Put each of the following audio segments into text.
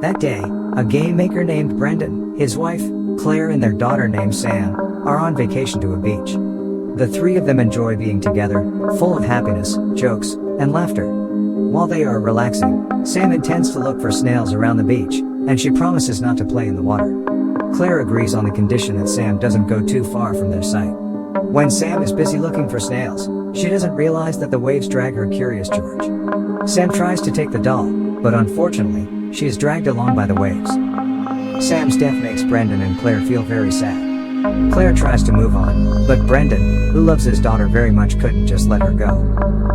That day, a game maker named Brendan, his wife, Claire and their daughter named Sam, are on vacation to a beach. The three of them enjoy being together, full of happiness, jokes, and laughter. While they are relaxing, Sam intends to look for snails around the beach, and she promises not to play in the water. Claire agrees on the condition that Sam doesn't go too far from their sight. When Sam is busy looking for snails, she doesn't realize that the waves drag her Curious George. Sam tries to take the doll, but unfortunately, she is dragged along by the waves. Sam's death makes Brendan and Claire feel very sad. Claire tries to move on, but Brendan, who loves his daughter very much, couldn't just let her go.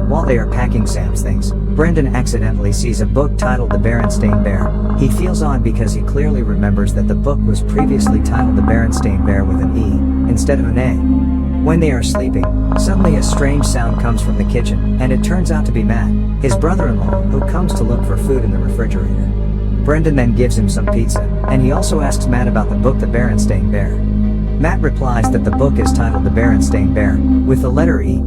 While they are packing Sam's things, Brendan accidentally sees a book titled The Berenstain Bear. He feels odd because he clearly remembers that the book was previously titled The Berenstain Bear with an E, instead of an A. When they are sleeping, suddenly a strange sound comes from the kitchen, and it turns out to be Matt, his brother-in-law, who comes to look for food in the refrigerator. Brendan then gives him some pizza, and he also asks Matt about the book The Berenstain Bear. Matt replies that the book is titled The Berenstain Bear, with the letter E.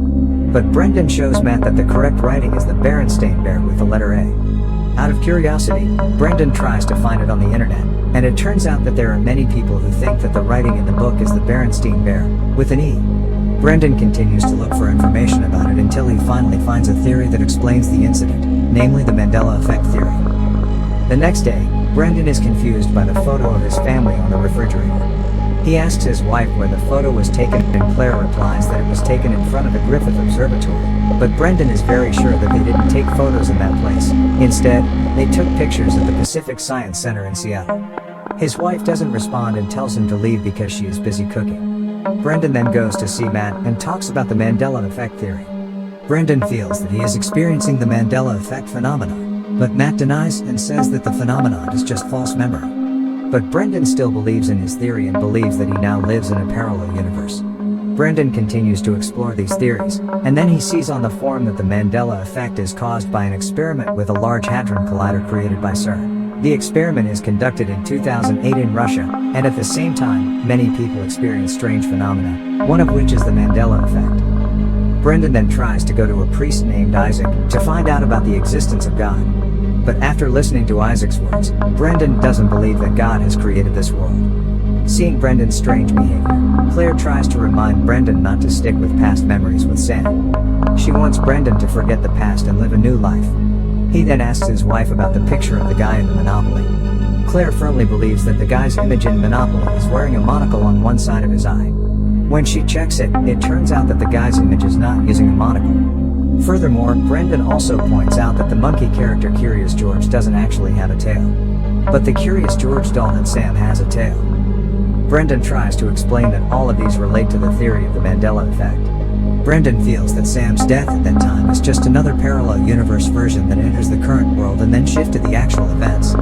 But Brendan shows Matt that the correct writing is The Berenstain Bear with the letter A. Out of curiosity, Brendan tries to find it on the internet, and it turns out that there are many people who think that the writing in the book is The Berenstain Bear, with an E. Brendan continues to look for information about it until he finally finds a theory that explains the incident, namely the Mandela effect theory. The next day, Brendan is confused by the photo of his family on the refrigerator. He asks his wife where the photo was taken, and Claire replies that it was taken in front of the Griffith Observatory, but Brendan is very sure that they didn't take photos in that place. Instead, they took pictures at the Pacific Science Center in Seattle. His wife doesn't respond and tells him to leave because she is busy cooking. Brendan then goes to see Matt and talks about the Mandela effect theory. Brendan feels that he is experiencing the Mandela effect phenomenon, but Matt denies and says that the phenomenon is just false memory. But Brendan still believes in his theory and believes that he now lives in a parallel universe. Brendan continues to explore these theories, and then he sees on the forum that the Mandela effect is caused by an experiment with a Large Hadron Collider created by CERN. The experiment is conducted in 2008 in Russia, and at the same time, many people experience strange phenomena, one of which is the Mandela effect. Brendan then tries to go to a priest named Isaac to find out about the existence of God. But after listening to Isaac's words, Brendan doesn't believe that God has created this world. Seeing Brendan's strange behavior, Claire tries to remind Brendan not to stick with past memories with Sam. She wants Brendan to forget the past and live a new life. He then asks his wife about the picture of the guy in the Monopoly. Claire firmly believes that the guy's image in Monopoly is wearing a monocle on one side of his eye. When she checks it, it turns out that the guy's image is not using a monocle. Furthermore, Brendan also points out that the monkey character Curious George doesn't actually have a tail. But the Curious George doll that Sam has a tail. Brendan tries to explain that all of these relate to the theory of the Mandela effect. Brendan feels that Sam's death at that time is just another parallel universe version that enters the current world and then shifts to the actual events.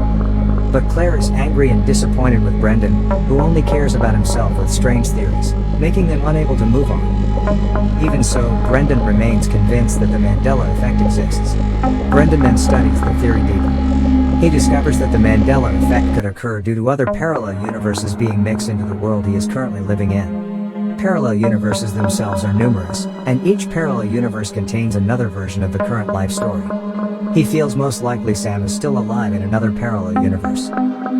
But Claire is angry and disappointed with Brendan, who only cares about himself with strange theories, making them unable to move on. Even so, Brendan remains convinced that the Mandela effect exists. Brendan then studies the theory deeper. He discovers that the Mandela effect could occur due to other parallel universes being mixed into the world he is currently living in. Parallel universes themselves are numerous, and each parallel universe contains another version of the current life story. He feels most likely Sam is still alive in another parallel universe.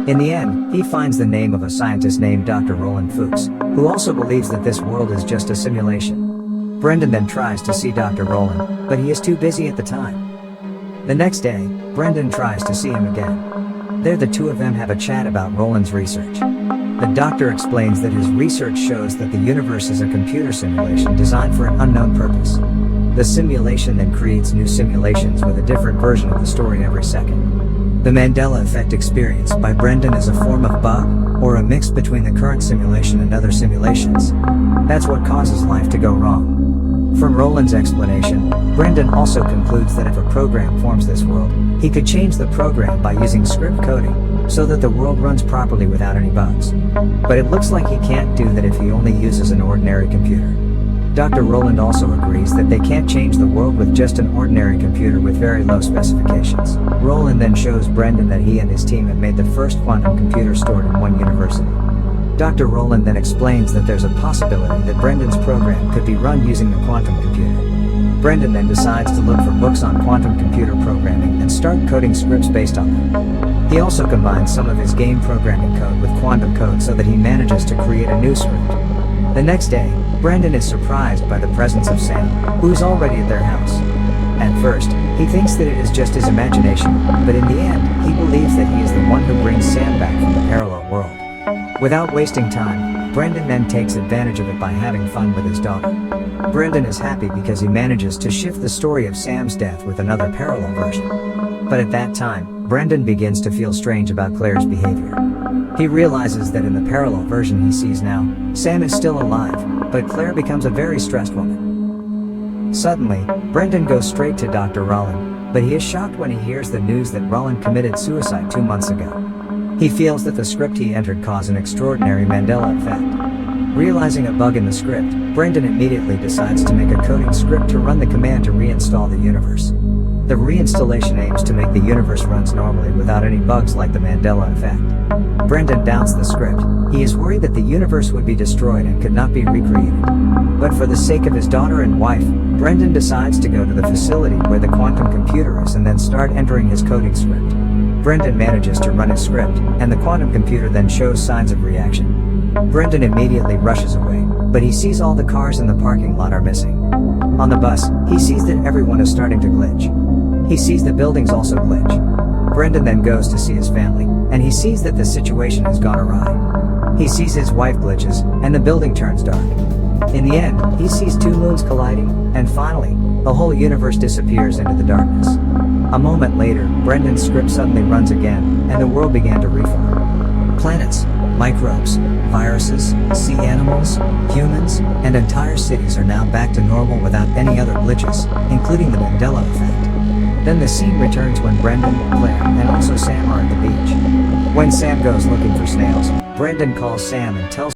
In the end, he finds the name of a scientist named Dr. Roland Fuchs, who also believes that this world is just a simulation. Brendan then tries to see Dr. Roland, but he is too busy at the time. The next day, Brendan tries to see him again. There the two of them have a chat about Roland's research. The doctor explains that his research shows that the universe is a computer simulation designed for an unknown purpose. The simulation then creates new simulations with a different version of the story every second. The Mandela effect experienced by Brendan is a form of bug, or a mix between the current simulation and other simulations. That's what causes life to go wrong. From Roland's explanation, Brendan also concludes that if a program forms this world, he could change the program by using script coding, so that the world runs properly without any bugs. But it looks like he can't do that if he only uses an ordinary computer. Dr. Roland also agrees that they can't change the world with just an ordinary computer with very low specifications. Roland then shows Brendan that he and his team have made the first quantum computer stored in one university. Dr. Roland then explains that there's a possibility that Brendan's program could be run using the quantum computer. Brendan then decides to look for books on quantum computer programming and start coding scripts based on them. He also combines some of his game programming code with quantum code so that he manages to create a new script. The next day, Brendan is surprised by the presence of Sam, who is already at their house. At first, he thinks that it is just his imagination, but in the end, he believes that he is the one who brings Sam back from the parallel world. Without wasting time, Brendan then takes advantage of it by having fun with his daughter. Brendan is happy because he manages to shift the story of Sam's death with another parallel version. But at that time, Brendan begins to feel strange about Claire's behavior. He realizes that in the parallel version he sees now, Sam is still alive, but Claire becomes a very stressed woman. Suddenly, Brendan goes straight to Dr. Rollin, but he is shocked when he hears the news that Rollin committed suicide 2 months ago. He feels that the script he entered caused an extraordinary Mandela effect. Realizing a bug in the script, Brendan immediately decides to make a coding script to run the command to reinstall the universe. The reinstallation aims to make the universe runs normally without any bugs like the Mandela effect. Brendan doubts the script. He is worried that the universe would be destroyed and could not be recreated. But for the sake of his daughter and wife, Brendan decides to go to the facility where the quantum computer is and then start entering his coding script. Brendan manages to run his script, and the quantum computer then shows signs of reaction. Brendan immediately rushes away, but he sees all the cars in the parking lot are missing. On the bus, he sees that everyone is starting to glitch. He sees the buildings also glitch. Brendan then goes to see his family, and he sees that the situation has gone awry. He sees his wife glitches, and the building turns dark. In the end, he sees 2 moons colliding, and finally, the whole universe disappears into the darkness. A moment later, Brendan's script suddenly runs again, and the world began to reform. Planets, microbes, viruses, sea animals, humans, and entire cities are now back to normal without any other glitches, including the Mandela effect. Then the scene returns when Brendan, Claire, and also Sam are at the beach. When Sam goes looking for snails, Brendan calls Sam and tells